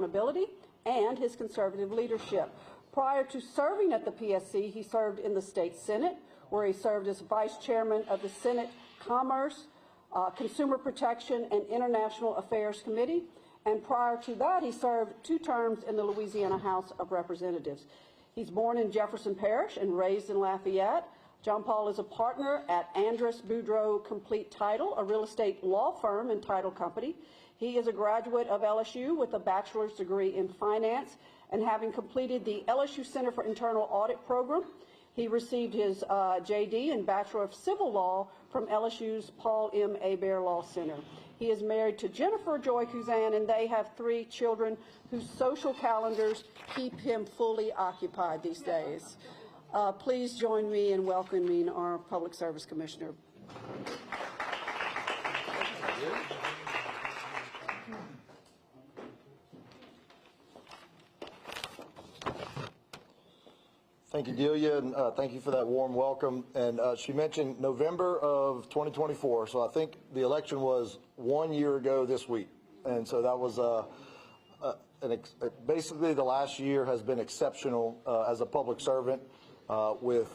accountability and his conservative leadership. Prior to serving at the PSC, he served in the state Senate, where he served as vice chairman of the Senate Commerce, Consumer Protection, and International Affairs Committee. And prior to that, he served 2 terms in the Louisiana House of Representatives. He's born in Jefferson Parish and raised in Lafayette. John Paul is a partner at Andrus Boudreaux Complete Title, a real estate law firm and title company. He is a graduate of LSU with a bachelor's degree in finance, and having completed the LSU Center for Internal Audit program, he received his JD and Bachelor of Civil Law from LSU's Paul M. Hebert Law Center. He is married to Jennifer Joy Coussan, and they have 3 children whose social calendars keep him fully occupied these days. Please join me in welcoming our Public Service Commissioner. Thank you, Delia, and thank you for that warm welcome. And she mentioned November of 2024, so I think the election was 1 year ago this week. And so that was basically the last year has been exceptional as a public servant with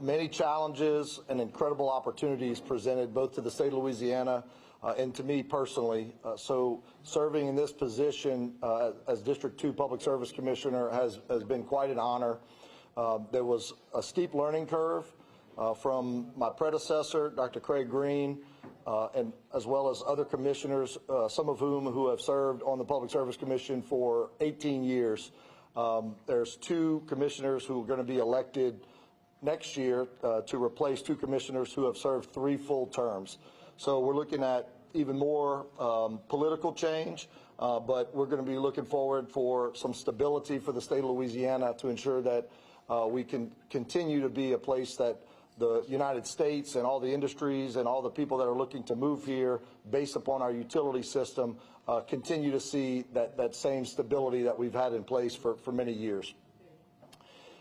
many challenges and incredible opportunities presented both to the state of Louisiana and to me personally. So serving in this position as District 2 Public Service Commissioner has been quite an honor. There was a steep learning curve from my predecessor, Dr. Craig Green, and as well as other commissioners, some of who have served on the Public Service Commission for 18 years. There's 2 commissioners who are going to be elected next year to replace 2 commissioners who have served 3 full terms. So we're looking at even more political change, but we're going to be looking forward for some stability for the state of Louisiana to ensure that we can continue to be a place that the United States and all the industries and all the people that are looking to move here based upon our utility system continue to see that same stability that we've had in place for many years.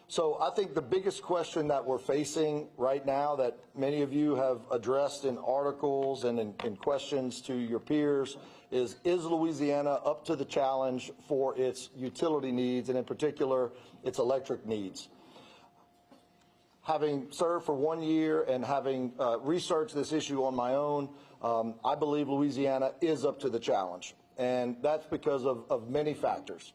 So I think the biggest question that we're facing right now that many of you have addressed in articles and in questions to your peers is Louisiana up to the challenge for its utility needs, and in particular, its electric needs? Having served for 1 year and having researched this issue on my own, I believe Louisiana is up to the challenge, and that's because of many factors.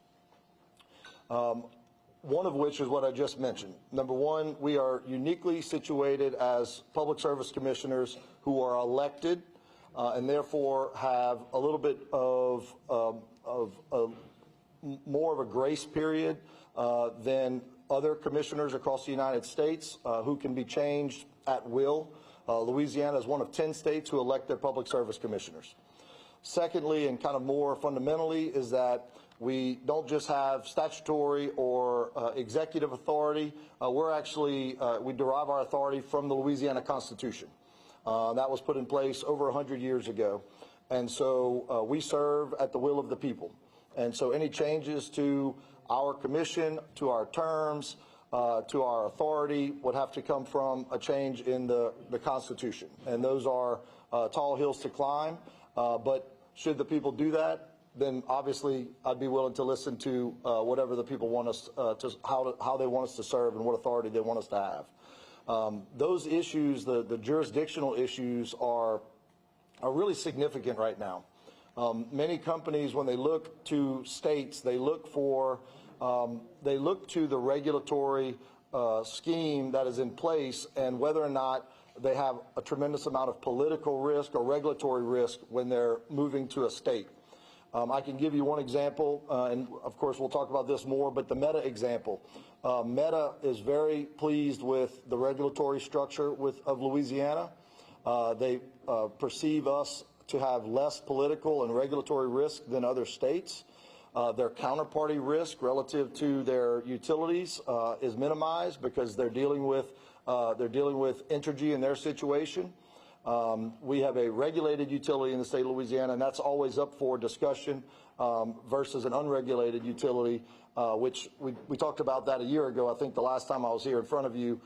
One of which is what I just mentioned. Number one, we are uniquely situated as public service commissioners who are elected and therefore have a little bit of more of a grace period than other commissioners across the United States who can be changed at will. Louisiana is one of 10 states who elect their public service commissioners. Secondly, and kind of more fundamentally, is that we don't just have statutory or executive authority. We derive our authority from the Louisiana Constitution. That was put in place over 100 years ago. And so we serve at the will of the people. And so any changes to our commission, to our terms, to our authority would have to come from a change in the Constitution. And those are tall hills to climb. But should the people do that, then obviously I'd be willing to listen to whatever the people want us how they want us to serve and what authority they want us to have. Those issues, the jurisdictional issues, are really significant right now. Many companies, when they look to states, they look to the regulatory scheme that is in place and whether or not they have a tremendous amount of political risk or regulatory risk when they're moving to a state. I can give you one example, and of course we'll talk about this more, but the Meta example. Meta is very pleased with the regulatory structure of Louisiana. They perceive us to have less political and regulatory risk than other states. Their counterparty risk relative to their utilities is minimized because they're dealing with Entergy in their situation. We have a regulated utility in the state of Louisiana, and that's always up for discussion versus an unregulated utility, which we talked about that a year ago. I think the last time I was here in front of you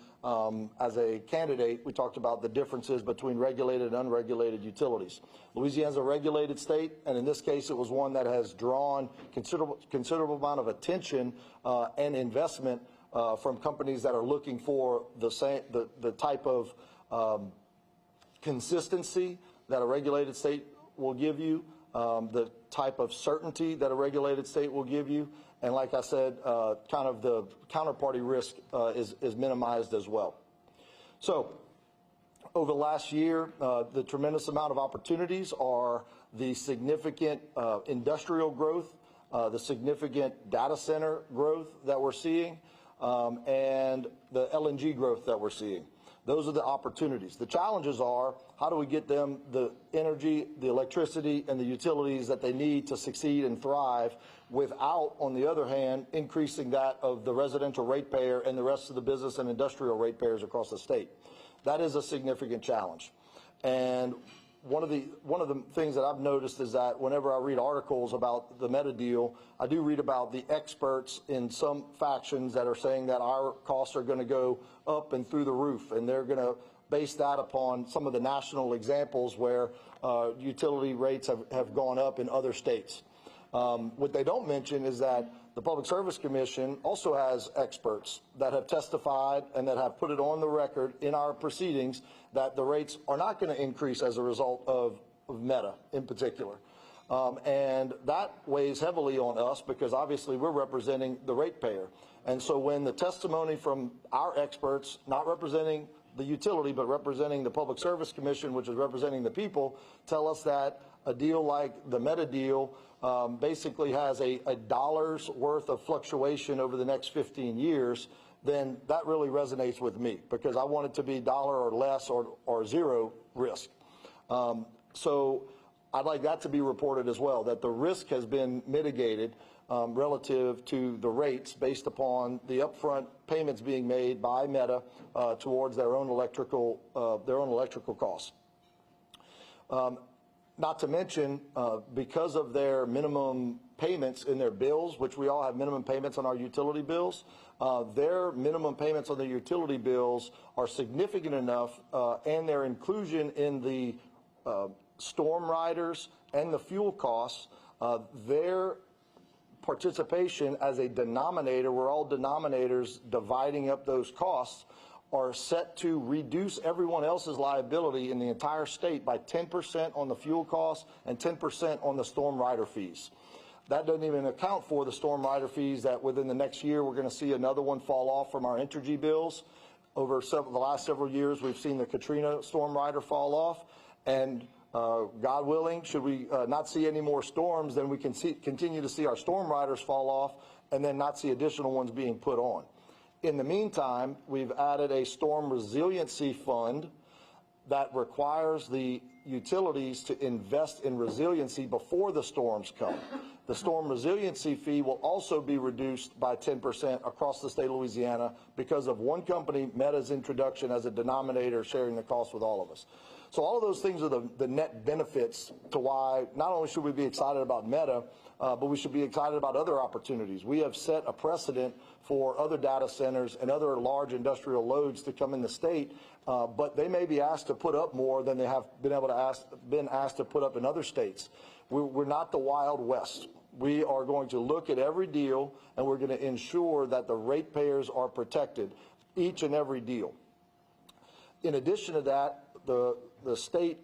as a candidate, we talked about the differences between regulated and unregulated utilities. Louisiana's a regulated state, and in this case, it was one that has drawn considerable amount of attention and investment from companies that are looking for the type of consistency that a regulated state will give you, the type of certainty that a regulated state will give you, and like I said, kind of the counterparty risk is minimized as well. So over the last year, the tremendous amount of opportunities are the significant industrial growth, the significant data center growth that we're seeing, and the LNG growth that we're seeing. Those are the opportunities. The challenges are, how do we get them the energy, the electricity, and the utilities that they need to succeed and thrive without, on the other hand, increasing that of the residential ratepayer and the rest of the business and industrial ratepayers across the state. That is a significant challenge. And one of the things that I've noticed is that whenever I read articles about the Meta deal, I do read about the experts in some factions that are saying that our costs are going to go up and through the roof, and they're going to base that upon some of the national examples where utility rates have gone up in other states. What they don't mention is that the Public Service Commission also has experts that have testified and that have put it on the record in our proceedings that the rates are not going to increase as a result of Meta in particular. And that weighs heavily on us because obviously we're representing the ratepayer. And so when the testimony from our experts, not representing the utility, but representing the Public Service Commission, which is representing the people, tell us that a deal like the Meta deal basically has a dollar's worth of fluctuation over the next 15 years, then that really resonates with me because I want it to be dollar or less or zero risk. So I'd like that to be reported as well, that the risk has been mitigated relative to the rates based upon the upfront payments being made by Meta towards their own electrical costs. Not to mention, because of their minimum payments in their bills, which we all have minimum payments on our utility bills, their minimum payments on the utility bills are significant enough, and their inclusion in the storm riders and the fuel costs, their participation as a denominator, we're all denominators dividing up those costs, are set to reduce everyone else's liability in the entire state by 10% on the fuel costs and 10% on the storm rider fees. That doesn't even account for the storm rider fees that within the next year we're going to see another one fall off from our Entergy bills. Over the last several years, we've seen the Katrina storm rider fall off, and God willing, should we not see any more storms, then we can continue to see our storm riders fall off and then not see additional ones being put on. In the meantime, we've added a storm resiliency fund that requires the utilities to invest in resiliency before the storms come. The storm resiliency fee will also be reduced by 10% across the state of Louisiana because of one company, Meta's introduction as a denominator, sharing the cost with all of us. So all of those things are the net benefits to why not only should we be excited about Meta, but we should be excited about other opportunities. We have set a precedent for other data centers and other large industrial loads to come in the state, but they may be asked to put up more than they have been asked to put up in other states. We're not the Wild West. We are going to look at every deal, and we're going to ensure that the ratepayers are protected, each and every deal. In addition to that, the state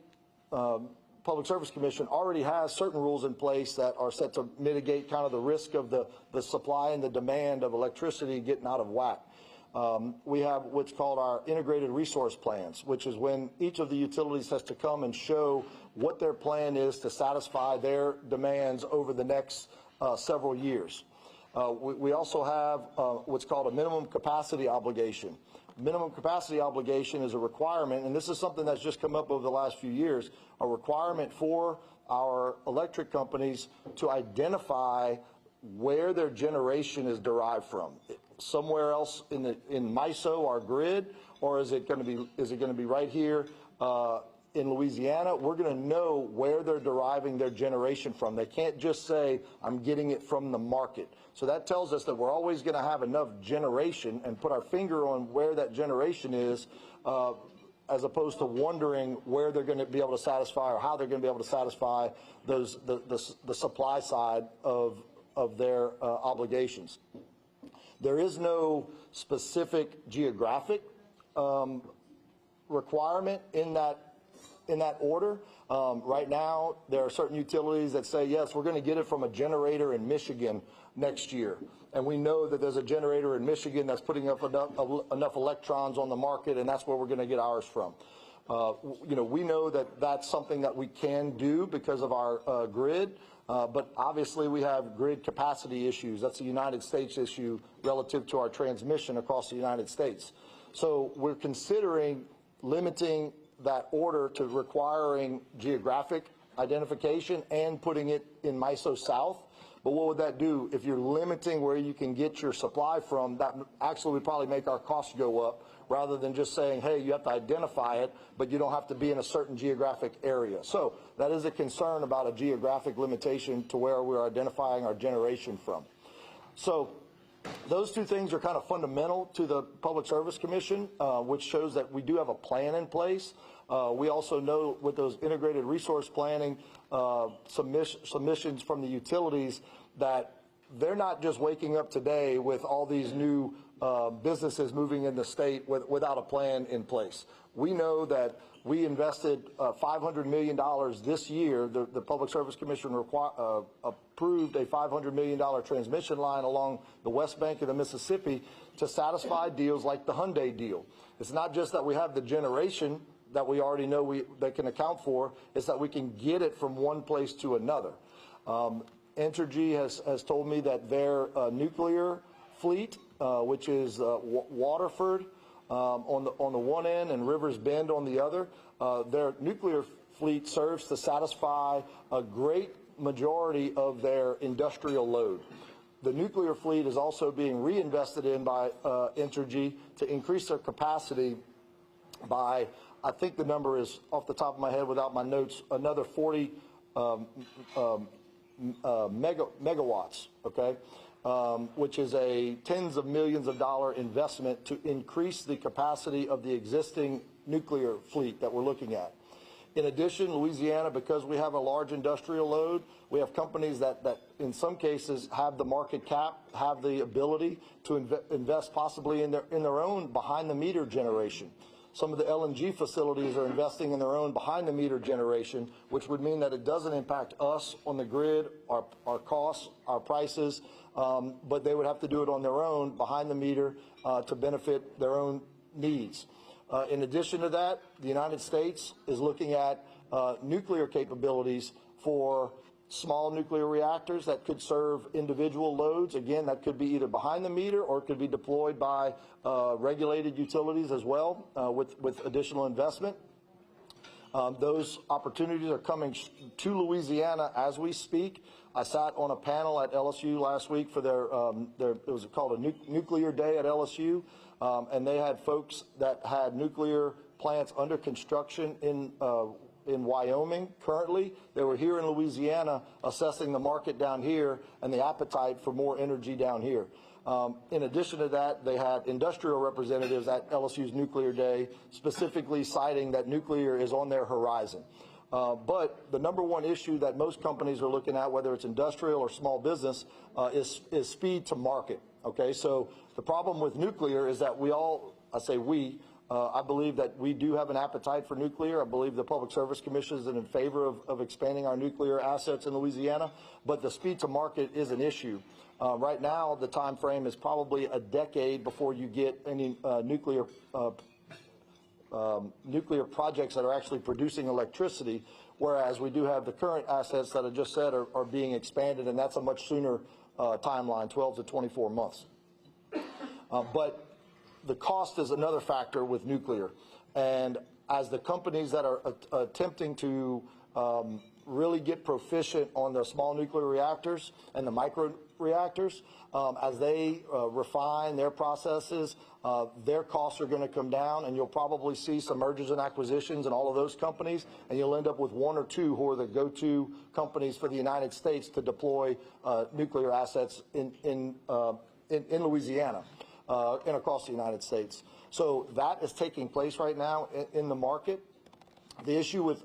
Public Service Commission already has certain rules in place that are set to mitigate kind of the risk of the supply and the demand of electricity getting out of whack. We have what's called our integrated resource plans, which is when each of the utilities has to come and show what their plan is to satisfy their demands over the next several years. We also have what's called a minimum capacity obligation. Minimum capacity obligation is a requirement, and this is something that's just come up over the last few years, a requirement for our electric companies to identify where their generation is derived from. Somewhere else in MISO, our grid, or is it going to be right here in Louisiana, we're going to know where they're deriving their generation from. They can't just say, I'm getting it from the market. So that tells us that we're always going to have enough generation and put our finger on where that generation is, as opposed to wondering where they're going to be able to satisfy or how they're going to be able to satisfy the supply side of their obligations. There is no specific geographic requirement in that order. Right now, there are certain utilities that say, yes, we're going to get it from a generator in Michigan next year. And we know that there's a generator in Michigan that's putting up enough electrons on the market, and that's where we're going to get ours from. We know that that's something that we can do because of our grid, but obviously we have grid capacity issues. That's a United States issue relative to our transmission across the United States. So we're considering limiting that order to requiring geographic identification and putting it in MISO South. But what would that do? If you're limiting where you can get your supply from, that actually would probably make our costs go up, rather than just saying, hey, you have to identify it, but you don't have to be in a certain geographic area. So that is a concern about a geographic limitation to where we're identifying our generation from. So those two things are kind of fundamental to the Public Service Commission, which shows that we do have a plan in place. We also know with those integrated resource planning submissions from the utilities that they're not just waking up today with all these new businesses moving in the state without a plan in place. We know that we invested $500 million this year. The Public Service Commission approved a $500 million transmission line along the west bank of the Mississippi to satisfy deals like the Hyundai deal. It's not just that we have the generation that we already know that can account for, it's that we can get it from one place to another. Entergy has told me that their nuclear fleet, which is Waterford on the one end and Rivers Bend on the other, their nuclear fleet serves to satisfy a great majority of their industrial load. The nuclear fleet is also being reinvested in by Entergy to increase their capacity by, I think the number is off the top of my head without my notes, another 40 megawatts, okay? Which is a tens of millions of dollar investment to increase the capacity of the existing nuclear fleet that we're looking at. In addition, Louisiana, because we have a large industrial load, we have companies that in some cases have the market cap, have the ability to invest possibly in their own behind-the-meter generation. Some of the LNG facilities are investing in their own behind-the-meter generation, which would mean that it doesn't impact us on the grid, our costs, our prices, but they would have to do it on their own behind the meter to benefit their own needs. In addition to that, the United States is looking at nuclear capabilities for small nuclear reactors that could serve individual loads. Again, that could be either behind the meter or it could be deployed by regulated utilities as well with additional investment. Those opportunities are coming to Louisiana as we speak. I sat on a panel at LSU last week for it was called a Nuclear Day at LSU, and they had folks that had nuclear plants under construction in Wyoming currently. They were here in Louisiana assessing the market down here and the appetite for more energy down here. In addition to that, they had industrial representatives at LSU's Nuclear Day specifically citing that nuclear is on their horizon. But the number one issue that most companies are looking at, whether it's industrial or small business, is speed to market. Okay, so the problem with nuclear is that I believe that we do have an appetite for nuclear. I believe the Public Service Commission is in favor of expanding our nuclear assets in Louisiana, but the speed to market is an issue. Right now, the time frame is probably a decade before you get any nuclear projects that are actually producing electricity, whereas we do have the current assets that I just said are being expanded, and that's a much sooner timeline, 12 to 24 months. But the cost is another factor with nuclear, and as the companies that are attempting to really get proficient on the small nuclear reactors and the micro reactors. As they refine their processes, their costs are going to come down, and you'll probably see some mergers and acquisitions in all of those companies, and you'll end up with one or two who are the go-to companies for the United States to deploy nuclear assets in Louisiana and across the United States. So that is taking place right now in the market. The issue with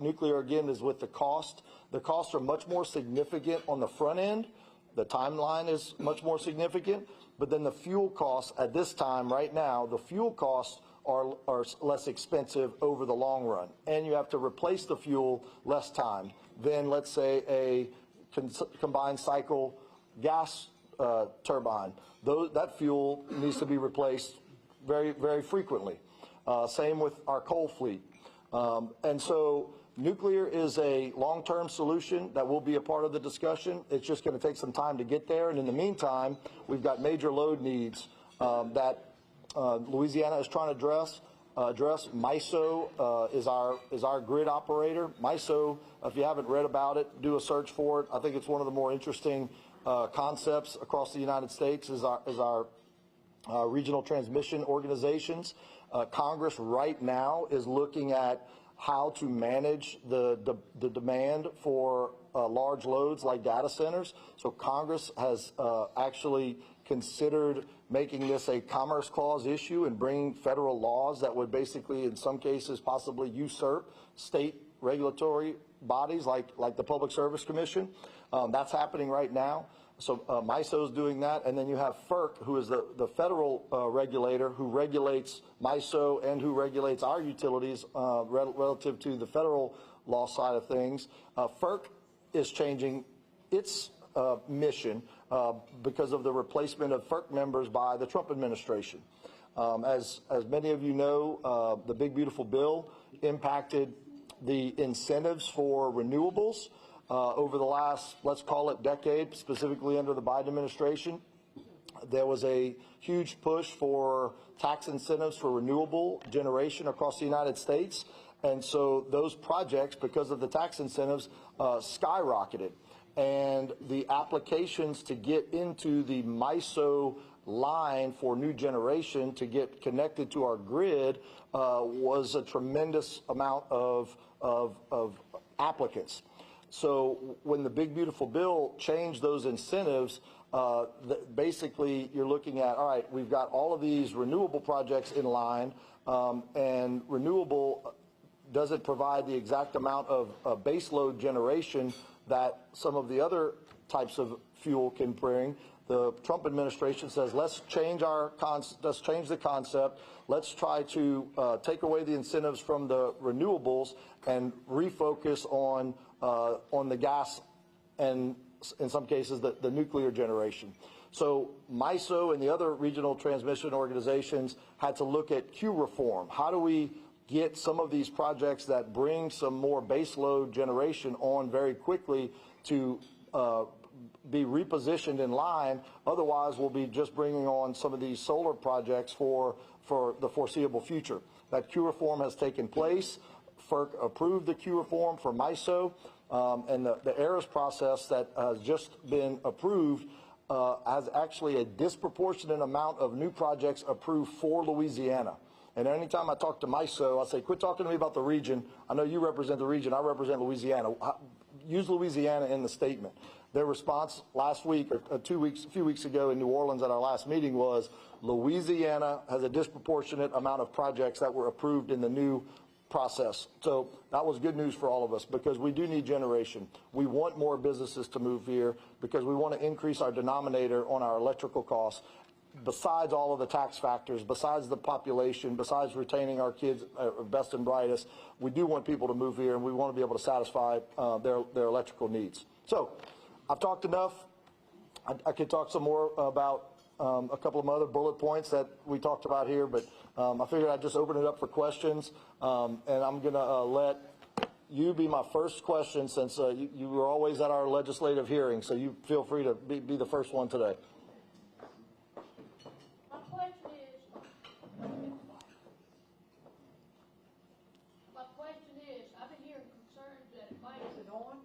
nuclear, again, is with the cost. The costs are much more significant on the front end. The timeline is much more significant. But then the fuel costs at this time, right now, the fuel costs are less expensive over the long run. And you have to replace the fuel less time than, let's say, a combined cycle gas turbine. That fuel needs to be replaced very, very frequently. Same with our coal fleet. And so nuclear is a long-term solution that will be a part of the discussion. It's just going to take some time to get there. And in the meantime, we've got major load needs that Louisiana is trying to address. MISO is our grid operator. MISO, if you haven't read about it, do a search for it. I think it's one of the more interesting concepts across the United States is our regional transmission organizations. Congress right now is looking at how to manage the demand for large loads like data centers. So Congress has actually considered making this a Commerce Clause issue and bringing federal laws that would basically, in some cases, possibly usurp state regulatory bodies like the Public Service Commission. That's happening right now. So MISO is doing that, and then you have FERC, who is the federal regulator who regulates MISO and who regulates our utilities relative to the federal law side of things. FERC is changing its mission because of the replacement of FERC members by the Trump administration. As many of you know, the Big Beautiful Bill impacted the incentives for renewables. Over the last, let's call it decade, specifically under the Biden administration, there was a huge push for tax incentives for renewable generation across the United States. And so those projects, because of the tax incentives, skyrocketed. And the applications to get into the MISO line for new generation to get connected to our grid was a tremendous amount of applicants. So when the Big Beautiful Bill changed those incentives, basically you're looking at, all right, we've got all of these renewable projects in line, and renewable doesn't provide the exact amount of baseload generation that some of the other types of fuel can bring. The Trump administration says, let's change the concept. Let's try to take away the incentives from the renewables and refocus on the gas and, in some cases, the nuclear generation. So MISO and the other regional transmission organizations had to look at queue reform. How do we get some of these projects that bring some more baseload generation on very quickly to be repositioned in line? Otherwise, we'll be just bringing on some of these solar projects for the foreseeable future. That queue reform has taken place. FERC approved the queue reform for MISO, and the ERAS process that has just been approved has actually a disproportionate amount of new projects approved for Louisiana. And anytime I talk to MISO, I say, quit talking to me about the region. I know you represent the region. I represent Louisiana. Use Louisiana in the statement. Their response last week, or a few weeks ago in New Orleans at our last meeting was, Louisiana has a disproportionate amount of projects that were approved in the new process. So that was good news for all of us because we do need generation. We want more businesses to move here because we want to increase our denominator on our electrical costs. Besides all of the tax factors, besides the population, besides retaining our kids best and brightest, we do want people to move here, and we want to be able to satisfy their electrical needs. So I've talked enough. I could talk some more about a couple of other bullet points that we talked about here, but I figured I'd just open it up for questions, and I'm going to let you be my first question since you were always at our legislative hearing, so you feel free to be the first one today. My question is, I've been hearing concerns that it might. Is it on?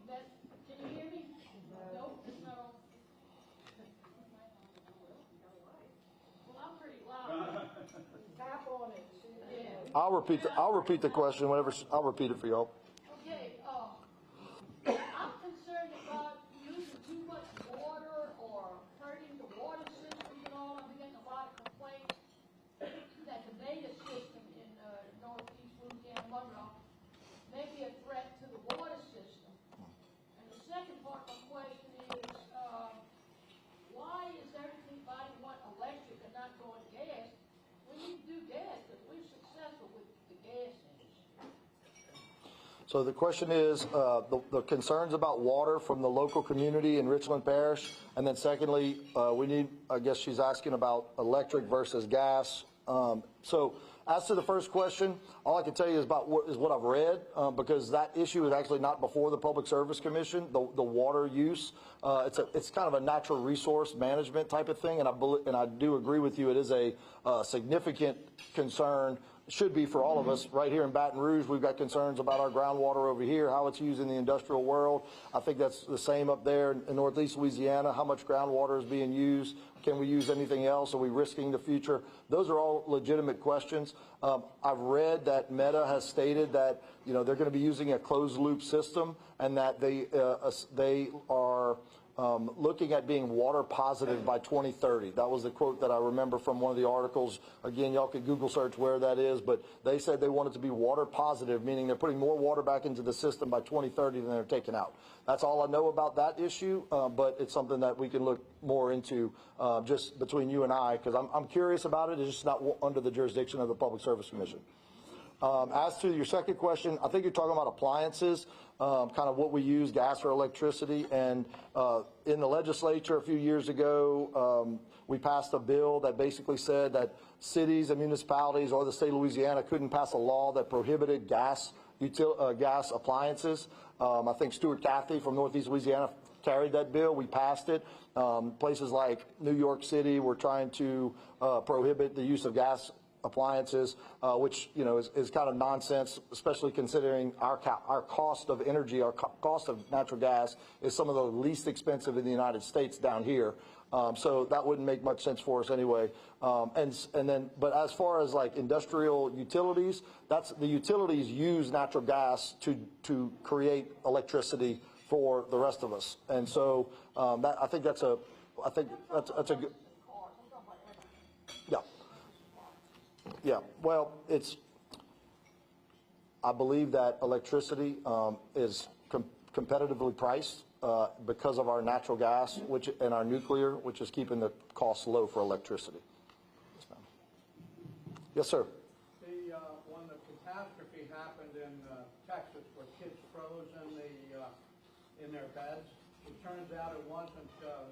tap on it. Yeah. I'll repeat the question whenever, I'll repeat it for y'all. Okay, I'm concerned about using too much water or hurting the water system and all. I'm getting a lot of complaints that the beta system in northeast Louisiana, Monroe, may be a threat to the water system. And the second part of my question is, why is everybody want electric and not going gas? We need to do gas because we're successful with the gas industry. So the question is, the concerns about water from the local community in Richland Parish, and then secondly, we need, I guess she's asking about electric versus gas. So as to the first question, all I can tell you is about what I've read, because that issue is actually not before the Public Service Commission, the water use. It's kind of a natural resource management type of thing, and I do agree with you. It is a significant concern. Should be for all of us. Right here in Baton Rouge, we've got concerns about our groundwater over here, how it's used in the industrial world. I think that's the same up there in Northeast Louisiana. How much groundwater is being used? Can we use anything else? Are we risking the future? Those are all legitimate questions. I've read that Meta has stated that they're going to be using a closed loop system, and that they are looking at being water positive by 2030. That was the quote that I remember from one of the articles. Again, y'all could Google search where that is, but they said they want it to be water positive, meaning they're putting more water back into the system by 2030 than they're taking out. That's all I know about that issue, but it's something that we can look more into just between you and I, because I'm curious about it. It's just not under the jurisdiction of the Public Service Commission. As to your second question, I think you're talking about appliances, kind of what we use, gas or electricity. And in the legislature a few years ago, we passed a bill that basically said that cities and municipalities or the state of Louisiana couldn't pass a law that prohibited gas appliances. I think Stuart Cathy from Northeast Louisiana carried that bill. We passed it. Places like New York City were trying to prohibit the use of gas appliances, which is kind of nonsense, especially considering our cost of energy, our cost of natural gas is some of the least expensive in the United States down here. So that wouldn't make much sense for us anyway. But as far as like industrial utilities, the utilities use natural gas to create electricity for the rest of us, and so I think that's a good. Yeah. Yeah, well, I believe that electricity is competitively priced because of our natural gas and our nuclear, which is keeping the costs low for electricity. Yes, ma'am. Yes, sir. When the catastrophe happened in Texas where kids froze in their beds, it turns out it wasn't the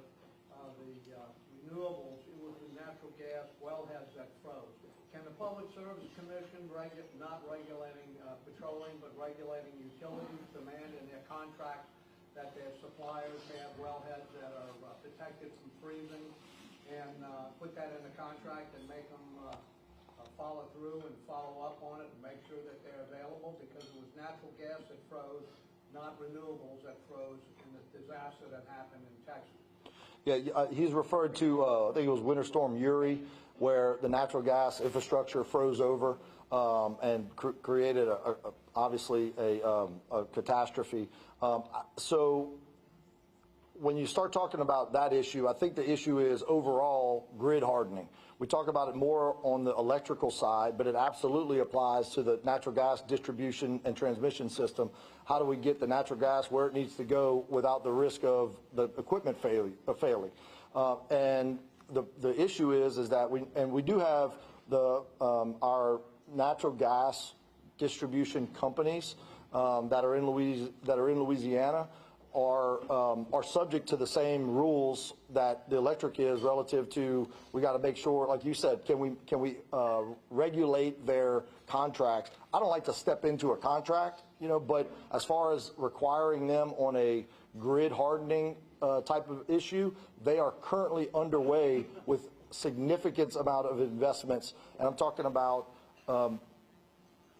renewables, it was the natural gas wellheads that froze. Can the Public Service Commission, not regulating petroleum, but regulating utilities, demand in their contract that their suppliers have wellheads that are protected from freezing, and put that in the contract and make them follow through and follow up on it and make sure that they're available? Because it was natural gas that froze, not renewables that froze in the disaster that happened in Texas. Yeah, he's referred to, I think it was Winter Storm Uri, where the natural gas infrastructure froze over and created obviously a catastrophe. So when you start talking about that issue, I think the issue is overall grid hardening. We talk about it more on the electrical side, but it absolutely applies to the natural gas distribution and transmission system. How do we get the natural gas where it needs to go without the risk of the equipment failing? And the issue is that we do have our natural gas distribution companies that are in Louisiana are subject to the same rules that the electric is relative to. We got to make sure, like you said, can we regulate their contracts? I don't like to step into a contract, but as far as requiring them on a grid hardening type of issue, they are currently underway with significant amount of investments. And I'm talking about,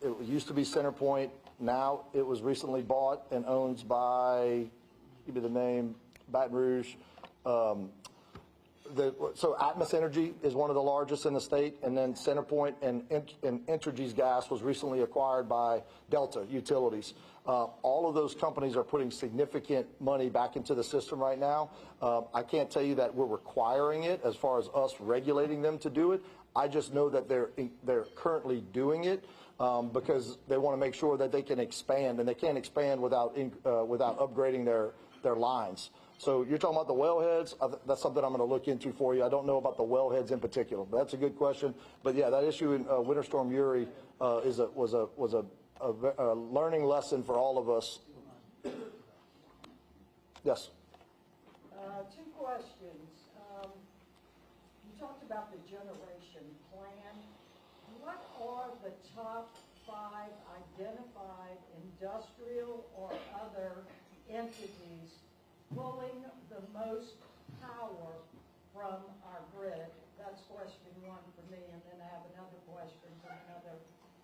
it used to be CenterPoint. Now it was recently bought and owned by, give me the name, Baton Rouge. So Atmos Energy is one of the largest in the state, and then CenterPoint and Entergy's gas was recently acquired by Delta Utilities. All of those companies are putting significant money back into the system right now. I can't tell you that we're requiring it as far as us regulating them to do it. I just know that they're currently doing it because they want to make sure that they can expand, and they can't expand without upgrading their lines. So you're talking about the wellheads. That's something I'm going to look into for you. I don't know about the wellheads in particular, but that's a good question. But yeah, that issue in Winter Storm Uri was a learning lesson for all of us. Yes. Two questions. You talked about the generation plan. What are the top 5 identified industrial or other entities pulling the most power from our grid? That's question 1 for me, and then I have another question from another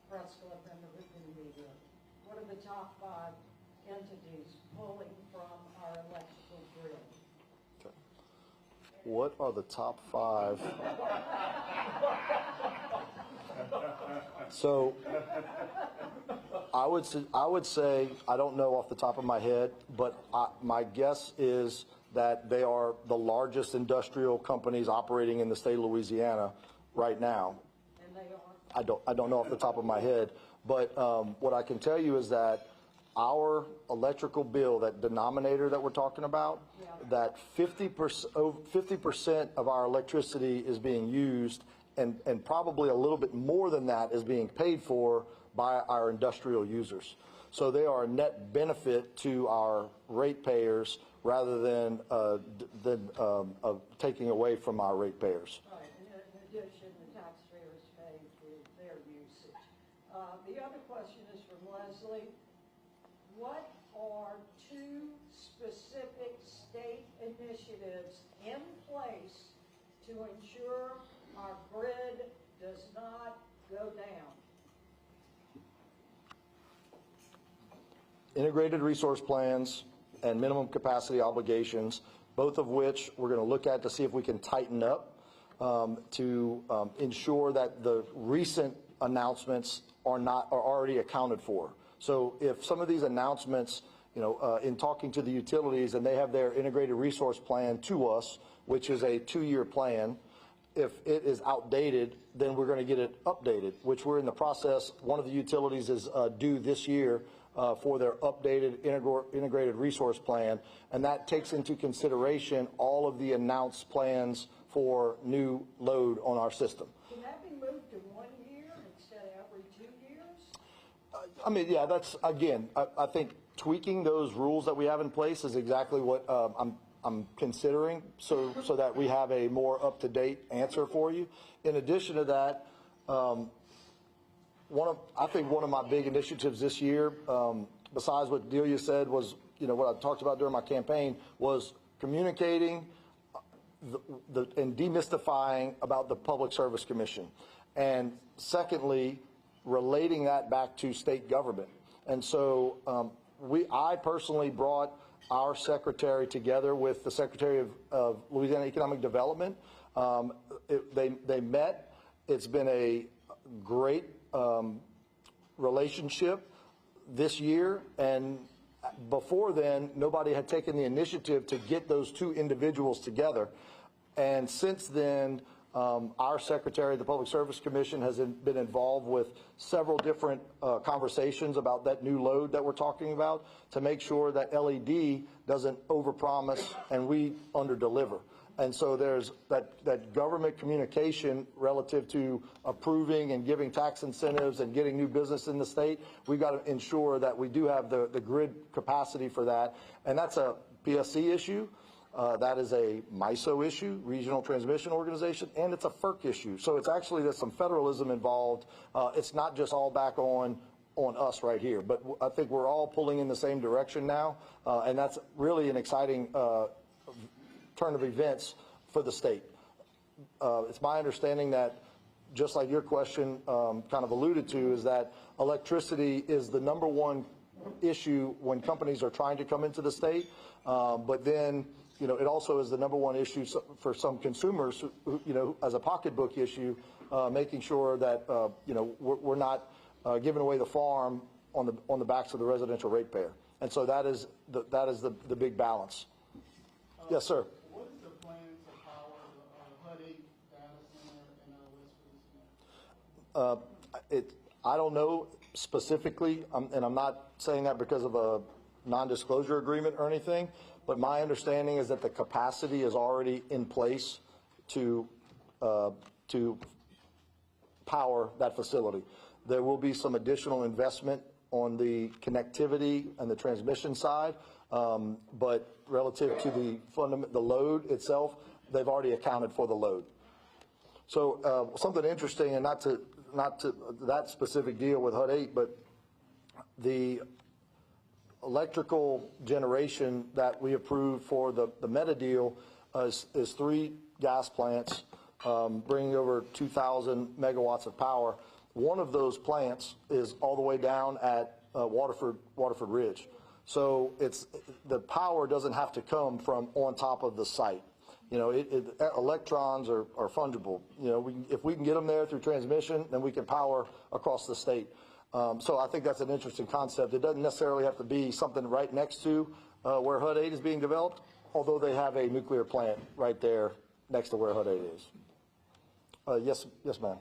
press club member who can be here. What are the top 5 entities pulling from our electrical grid? Okay. What are the top 5? So I would say I don't know off the top of my head, but my guess is that they are the largest industrial companies operating in the state of Louisiana right now. And they are? I don't know off the top of my head, but what I can tell you is that our electrical bill, that denominator that we're talking about, that 50% of our electricity is being used, and probably a little bit more than that is being paid for by our industrial users. So they are a net benefit to our ratepayers rather than taking away from our ratepayers. Right, and in addition, the taxpayers pay for their usage. The other question is from Leslie. What are 2 specific state initiatives in place to ensure our grid does not go down? Integrated resource plans and minimum capacity obligations, both of which we're going to look at to see if we can tighten up to ensure that the recent announcements are already accounted for. So if some of these announcements, in talking to the utilities, and they have their integrated resource plan to us, which is a 2-year plan, if it is outdated, then we're going to get it updated, which we're in the process. One of the utilities is due this year for their updated integrated resource plan, and that takes into consideration all of the announced plans for new load on our system. Can that be moved to 1 year instead of every 2 years? I mean, yeah, that's, again, I think tweaking those rules that we have in place is exactly what I'm considering, so that we have a more up-to-date answer for you. In addition to that, I think one of my big initiatives this year, besides what Delia said, was, what I talked about during my campaign, was communicating and demystifying about the Public Service Commission. And secondly, relating that back to state government. And so I personally brought our secretary together with the Secretary of Louisiana Economic Development. They met. It's been a great relationship this year, and before then nobody had taken the initiative to get those 2 individuals together. And since then, our secretary of the Public Service Commission has been involved with several different conversations about that new load that we're talking about, to make sure that LED doesn't overpromise and we underdeliver. And so there's that government communication relative to approving and giving tax incentives and getting new business in the state. We've got to ensure that we do have the grid capacity for that. And that's a PSC issue. That is a MISO issue, Regional Transmission Organization, and it's a FERC issue. So it's actually, there's some federalism involved. It's not just all back on us right here. But I think we're all pulling in the same direction now, and that's really an exciting turn of events for the state. It's my understanding that, just like your question kind of alluded to, is that electricity is the #1 issue when companies are trying to come into the state. But then it also is the #1 issue for some consumers who, as a pocketbook issue, making sure that, we're not giving away the farm on the backs of the residential ratepayer. And so that is the big balance. Yes, sir. What is the plan to power the HUD 8 data center in West Virginia? I don't know specifically, and I'm not saying that because of a non-disclosure agreement or anything, but my understanding is that the capacity is already in place to power that facility. There will be some additional investment on the connectivity and the transmission side, but relative to the load itself, they've already accounted for the load. So something interesting, and not to that specific deal with HUD 8, but the electrical generation that we approved for the Meta deal is 3 gas plants, bringing over 2,000 megawatts of power. One of those plants is all the way down at Waterford Ridge. So the power doesn't have to come from on top of the site. Electrons are fungible. If we can get them there through transmission, then we can power across the state. So I think that's an interesting concept. It doesn't necessarily have to be something right next to where HUD 8 is being developed, although they have a nuclear plant right there next to where HUD 8 is. Yes, ma'am.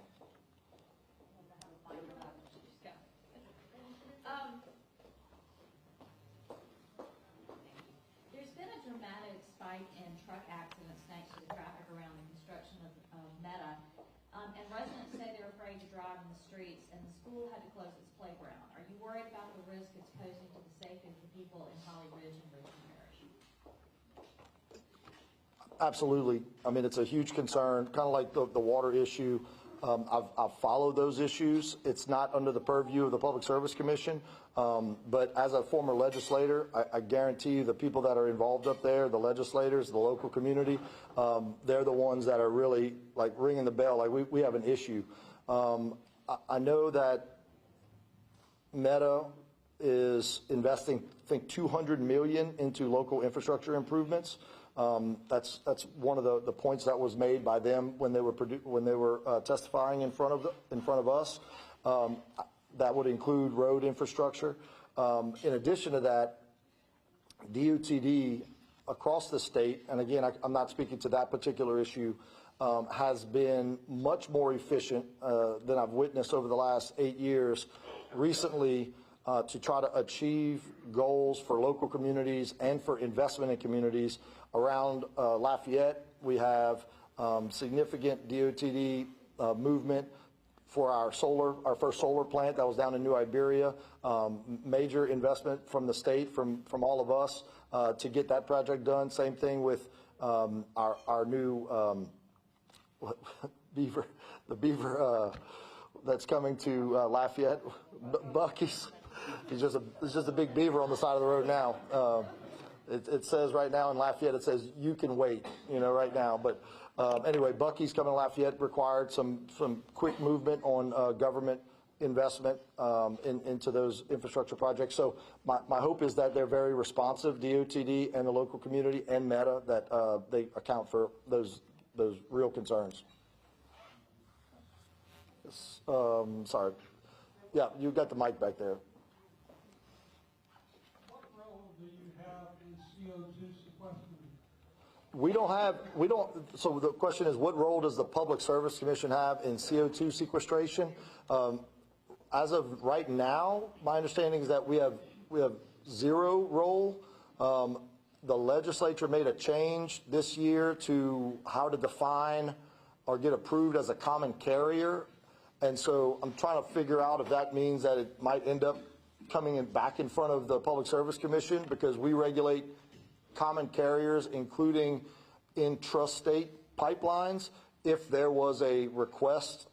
There's been a dramatic spike in truck accidents thanks to the traffic around the construction of Meta. And residents say they're afraid to drive in the streets, and the school had to close its playground. Are you worried about the risk it's posing to the safety of the people in Holly Ridge and Richmond Parish? Absolutely. I mean, it's a huge concern, kind of like the water issue. I've followed those issues. It's not under the purview of the Public Service Commission, but as a former legislator, I guarantee you the people that are involved up there, the legislators, the local community, they're the ones that are really like ringing the bell, like we have an issue. I know that Meta is investing, I think, $200 million into local infrastructure improvements. That's one of the points that was made by them when they were testifying in front of us. That would include road infrastructure. In addition to that, DOTD across the state, and again, I'm not speaking to that particular issue, has been much more efficient than I've witnessed over the last 8 years recently to try to achieve goals for local communities and for investment in communities. Around Lafayette, we have significant DOTD movement for our first solar plant that was down in New Iberia. Major investment from the state, from all of us to get that project done. Same thing with our new the beaver that's coming to Lafayette, Bucky's. It's just a big beaver on the side of the road now. It says right now in Lafayette, it says you can wait, right now. But anyway, Bucky's coming to Lafayette required some quick movement on government investment into those infrastructure projects. So my hope is that they're very responsive, DOTD and the local community and Meta, that they account for those real concerns. Sorry. Yeah, you got the mic back there. What role do you have in CO2 sequestration? So the question is, what role does the Public Service Commission have in CO2 sequestration? As of right now, my understanding is that we have zero role. The legislature made a change this year to how to define or get approved as a common carrier. And so I'm trying to figure out if that means that it might end up coming back in front of the Public Service Commission, because we regulate common carriers, including intrastate pipelines, if there was a request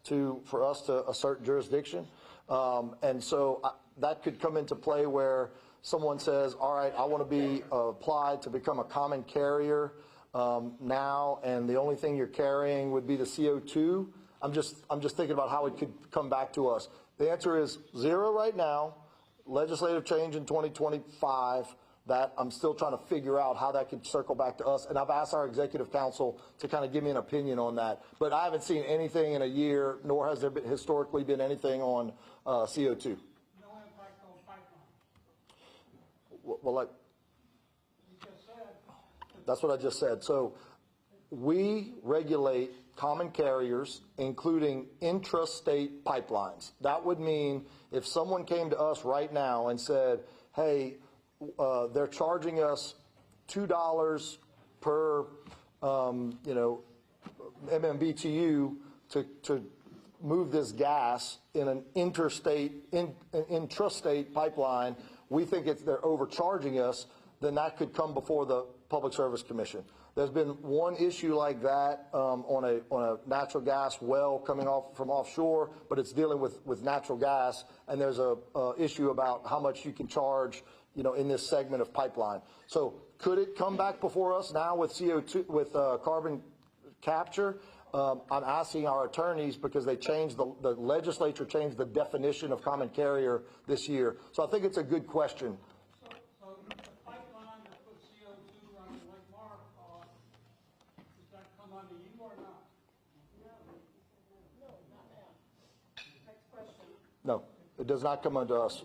for us to assert jurisdiction. And so that could come into play where someone says, all right, I want to be applied to become a common carrier now, and the only thing you're carrying would be the CO2. I'm just thinking about how it could come back to us. The answer is zero right now. Legislative change in 2025. that I'm still trying to figure out how that could circle back to us. And I've asked our executive council to kind of give me an opinion on that. But I haven't seen anything in a year, nor has there been, historically been anything on CO2. No impact on pipeline. Well, like, You just said, that's what I just said. So we regulate common carriers, including intrastate pipelines. That would mean if someone came to us right now and said, hey, they're charging us $2 per, MMBTU to move this gas in an intrastate pipeline. We think they're overcharging us, then that could come before the Public Service Commission. There's been one issue like that on a natural gas well coming off from offshore, but it's dealing with natural gas, and there's a issue about how much you can charge, in this segment of pipeline. So could it come back before us now with CO2, with carbon capture? I'm asking our attorneys because they changed the legislature changed the definition of common carrier this year. So I think it's a good question. so the pipeline that puts CO2 running Lake Mark, does that come under you or not? Next question. No, it does not come under us.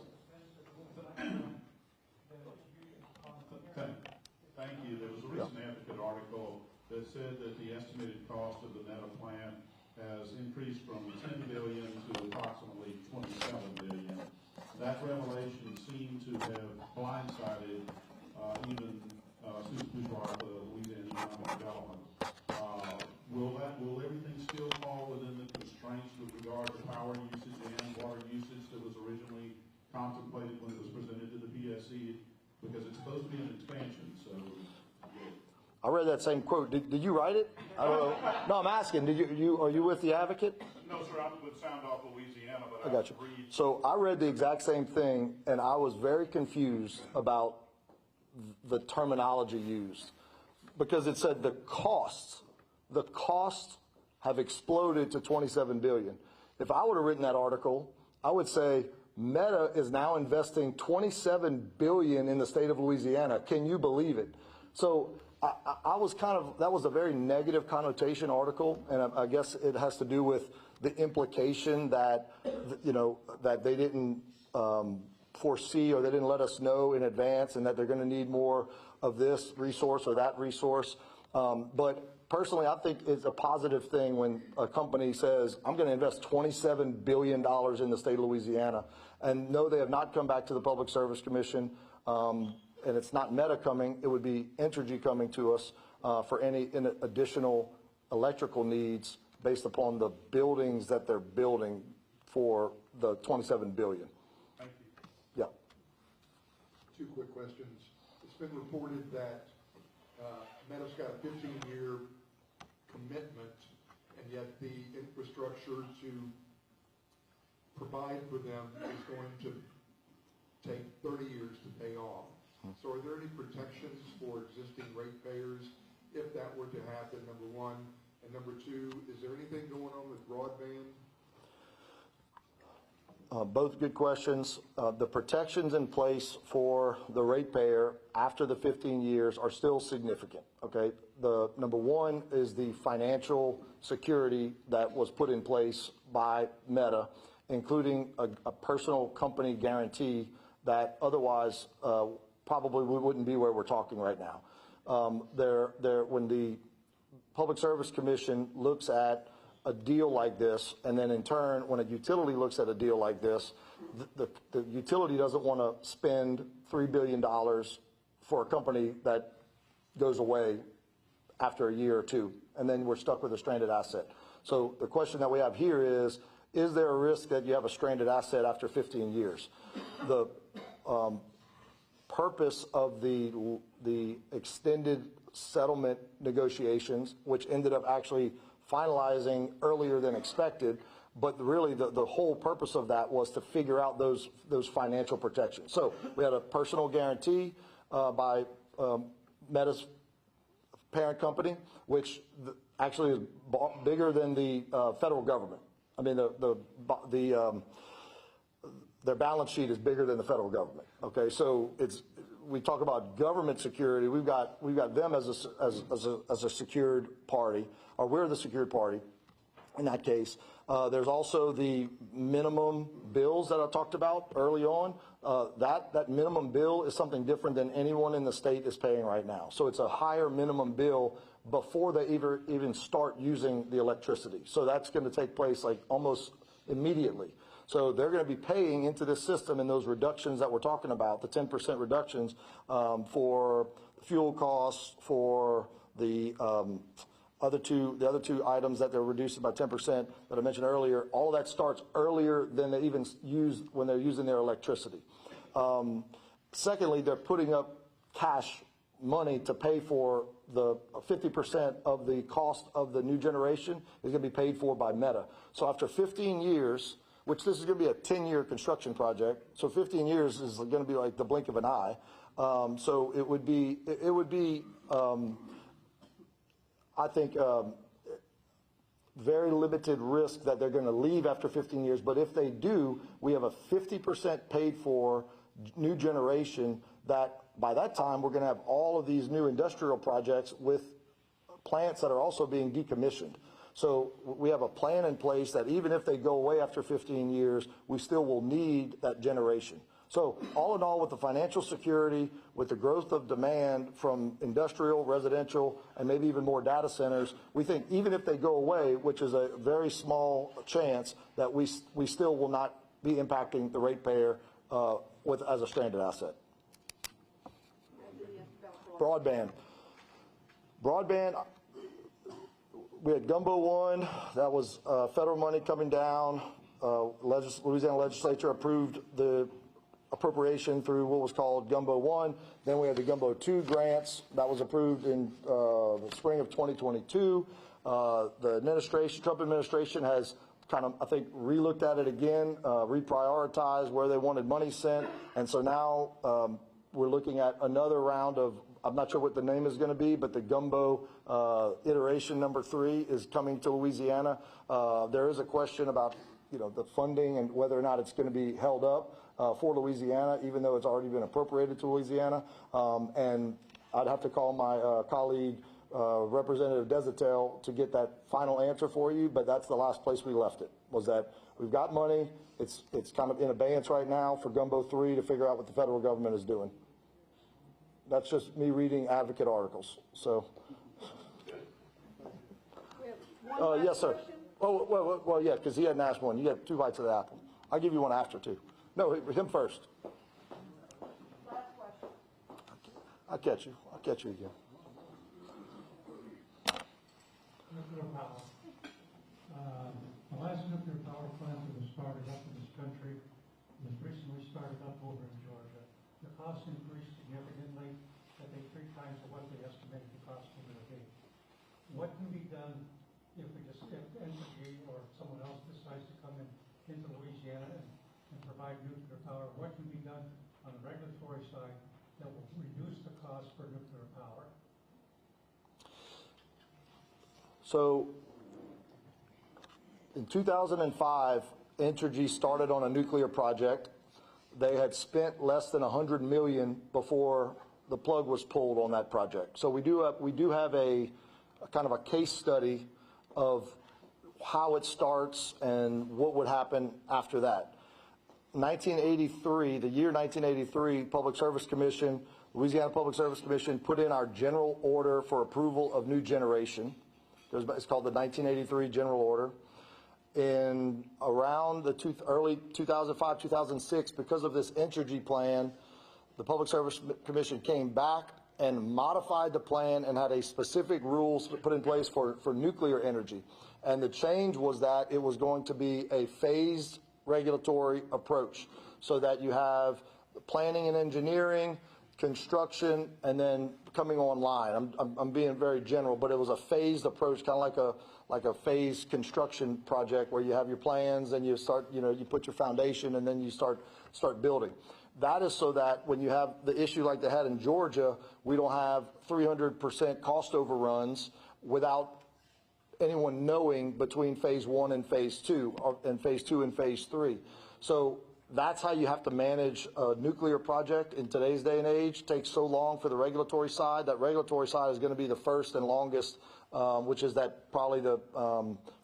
Thank you. There was a recent Advocate article that said that the estimated cost of the Meta plant has increased from $10 billion to approximately $27 billion. That revelation seemed to have blindsided even Susan who brought up the Louisiana economic development. Will everything still fall within the constraints with regard to power usage and water usage that was originally contemplated when it was presented to the PSC? Because it's supposed to be an expansion, so. I read that same quote. Did you write it? I don't know. No, I'm asking. Are you with the Advocate? No, sir, I'm with Sound Off Louisiana, but I got you. So I read the exact same thing, and I was very confused about the terminology used because it said the costs have exploded to $27 billion. If I would have written that article, I would say Meta is now investing $27 billion in the state of Louisiana. Can you believe it? So I was that was a very negative connotation article, and I guess it has to do with the implication that, that they didn't foresee or they didn't let us know in advance and that they're going to need more of this resource or that resource. But personally, I think it's a positive thing when a company says, I'm going to invest $27 billion in the state of Louisiana. And no, they have not come back to the Public Service Commission. And it's not Meta coming, it would be Entergy coming to us for any additional electrical needs based upon the buildings that they're building for the $27 billion. Thank you. Yeah. Two quick questions. It's been reported that Meta's got a 15-year commitment, and yet the infrastructure to provide for them is going to take 30 years to pay off. So are there any protections for existing ratepayers if that were to happen, number one? And number two, is there anything going on with broadband? Both good questions. The protections in place for the ratepayer after the 15 years are still significant, okay? The number one is the financial security that was put in place by Meta, including a personal company guarantee that otherwise probably we wouldn't be where we're talking right now. When the Public Service Commission looks at a deal like this, and then in turn, when a utility looks at a deal like this, the utility doesn't want to spend $3 billion for a company that goes away after a year or two, and then we're stuck with a stranded asset. So the question that we have here is there a risk that you have a stranded asset after 15 years? The purpose of the extended settlement negotiations, which ended up actually finalizing earlier than expected, but really the whole purpose of that was to figure out those financial protections. So we had a personal guarantee by Meta's parent company, which actually is bigger than the federal government. I mean, their balance sheet is bigger than the federal government. Okay, so we talk about government security, we've got them as a secured party, or we're the secured party in that case. There's also the minimum bills that I talked about early on. That minimum bill is something different than anyone in the state is paying right now. So it's a higher minimum bill before they even start using the electricity. So that's going to take place like almost immediately. So they're going to be paying into this system, and those reductions that we're talking about, the 10% reductions for fuel costs, for the other two items that they're reducing by 10% that I mentioned earlier. All of that starts earlier than they even use when they're using their electricity. Secondly, they're putting up cash money to pay for the 50% of the cost of the new generation is going to be paid for by Meta. So after 15 years, which this is going to be a 10-year construction project, so 15 years is going to be like the blink of an eye. So it would be I think very limited risk that they're going to leave after 15 years. But if they do, we have a 50% paid for new generation that by that time we're going to have all of these new industrial projects with plants that are also being decommissioned. So we have a plan in place that even if they go away after 15 years, we still will need that generation. So all in all, with the financial security, with the growth of demand from industrial, residential, and maybe even more data centers, we think even if they go away, which is a very small chance, that we still will not be impacting the ratepayer as a stranded asset. Broadband. We had Gumbo 1. That was federal money coming down. Louisiana legislature approved the appropriation through what was called Gumbo 1. Then we had the Gumbo 2 grants that was approved in the spring of 2022. The Trump administration has kind of, I think, relooked at it again, reprioritized where they wanted money sent. And so now we're looking at another round of, I'm not sure what the name is going to be, but the Gumbo iteration number 3 is coming to Louisiana. There is a question about, the funding and whether or not it's going to be held up for Louisiana, even though it's already been appropriated to Louisiana. And I'd have to call my colleague, Representative Desatel, to get that final answer for you. But that's the last place we left it, was that we've got money. It's kind of in abeyance right now for Gumbo 3 to figure out what the federal government is doing. That's just me reading advocate articles. So, yes, sir. Oh, well, yeah, because he hadn't asked one. You had 2 bites of the apple. I'll give you one after, too. No, him first. Last question. I'll catch you again. Nuclear power. The last nuclear power plant that was started up in this country was recently started up over in Georgia. The cost increased significantly. I think 3 times of what they estimated the cost was going to be. What can be done if Entergy or someone else decides to come into Louisiana and provide nuclear power? What can be done on the regulatory side that will reduce the cost for nuclear power? So in 2005, Entergy started on a nuclear project. They had spent less than $100 million before the plug was pulled on that project. So we do have a kind of a case study of how it starts and what would happen after that. 1983, the year 1983, Public Service Commission, Louisiana Public Service Commission put in our general order for approval of new generation. It's called the 1983 General Order. In around the early 2005, 2006, because of this Entergy plan, the Public Service Commission came back and modified the plan and had a specific rules put in place for nuclear energy. And the change was that it was going to be a phased regulatory approach, so that you have planning and engineering, construction, and then coming online. I'm being very general, but it was a phased approach, kind of like a phased construction project where you have your plans and you start, you put your foundation and then you start building. That is so that when you have the issue like they had in Georgia, we don't have 300% cost overruns without anyone knowing between phase 1 and phase 2, and phase 2 and phase 3. So That's how you have to manage a nuclear project in today's day and age. It takes so long for the regulatory side. That regulatory side is going to be the first and longest, which is that probably the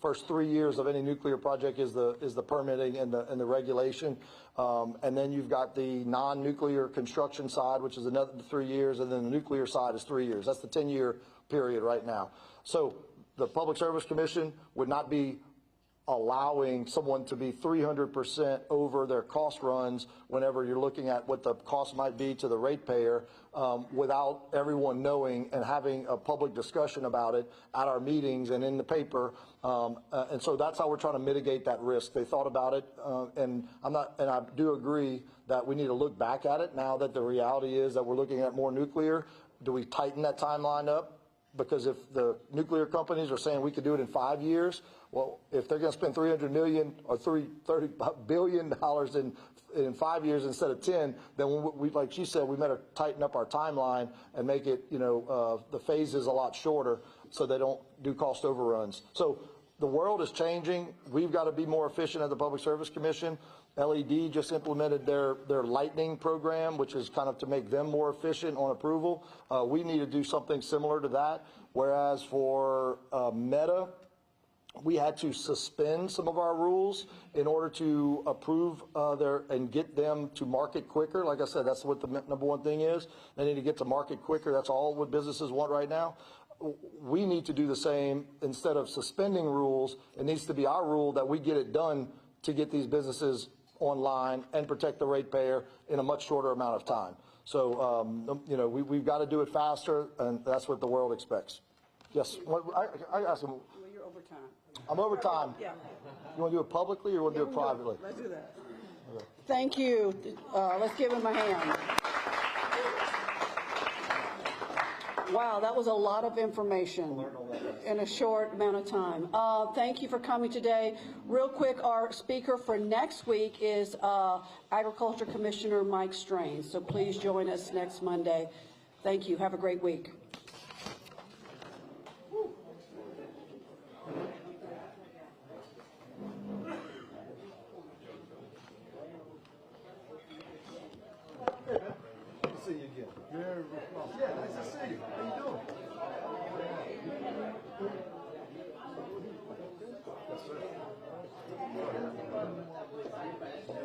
first 3 years of any nuclear project is the permitting and the regulation. And then you've got the non-nuclear construction side, which is another 3 years, and then the nuclear side is 3 years. That's the 10-year period right now. So the Public Service Commission would not be allowing someone to be 300% over their cost runs whenever you're looking at what the cost might be to the ratepayer, without everyone knowing and having a public discussion about it at our meetings and in the paper. And so that's how we're trying to mitigate that risk. They thought about it, and I do agree that we need to look back at it now that the reality is that we're looking at more nuclear. Do we tighten that timeline up? Because if the nuclear companies are saying we could do it in 5 years, well, if they're going to spend $300 million or $30 billion in 5 years instead of 10, then we, like she said, we better tighten up our timeline and make it, the phases a lot shorter so they don't do cost overruns. So the world is changing. We've got to be more efficient at the Public Service Commission. LED just implemented their Lightning program, which is kind of to make them more efficient on approval. We need to do something similar to that. Whereas for Meta, we had to suspend some of our rules in order to approve and get them to market quicker. Like I said, that's what the number one thing is. They need to get to market quicker. That's all what businesses want right now. We need to do the same. Instead of suspending rules, it needs to be our rule that we get it done to get these businesses online and protect the ratepayer in a much shorter amount of time. So, we've got to do it faster, and that's what the world expects. Yes, I asked him. Well, you're over time. I'm over time. Yeah. You want to do it publicly or you want to do it privately? Let's do that. Thank you. Let's give him a hand. Wow, that was a lot of information in a short amount of time. Thank you for coming today. Real quick, our speaker for next week is Agriculture Commissioner Mike Strain. So please join us next Monday. Thank you. Have a great week. See you again.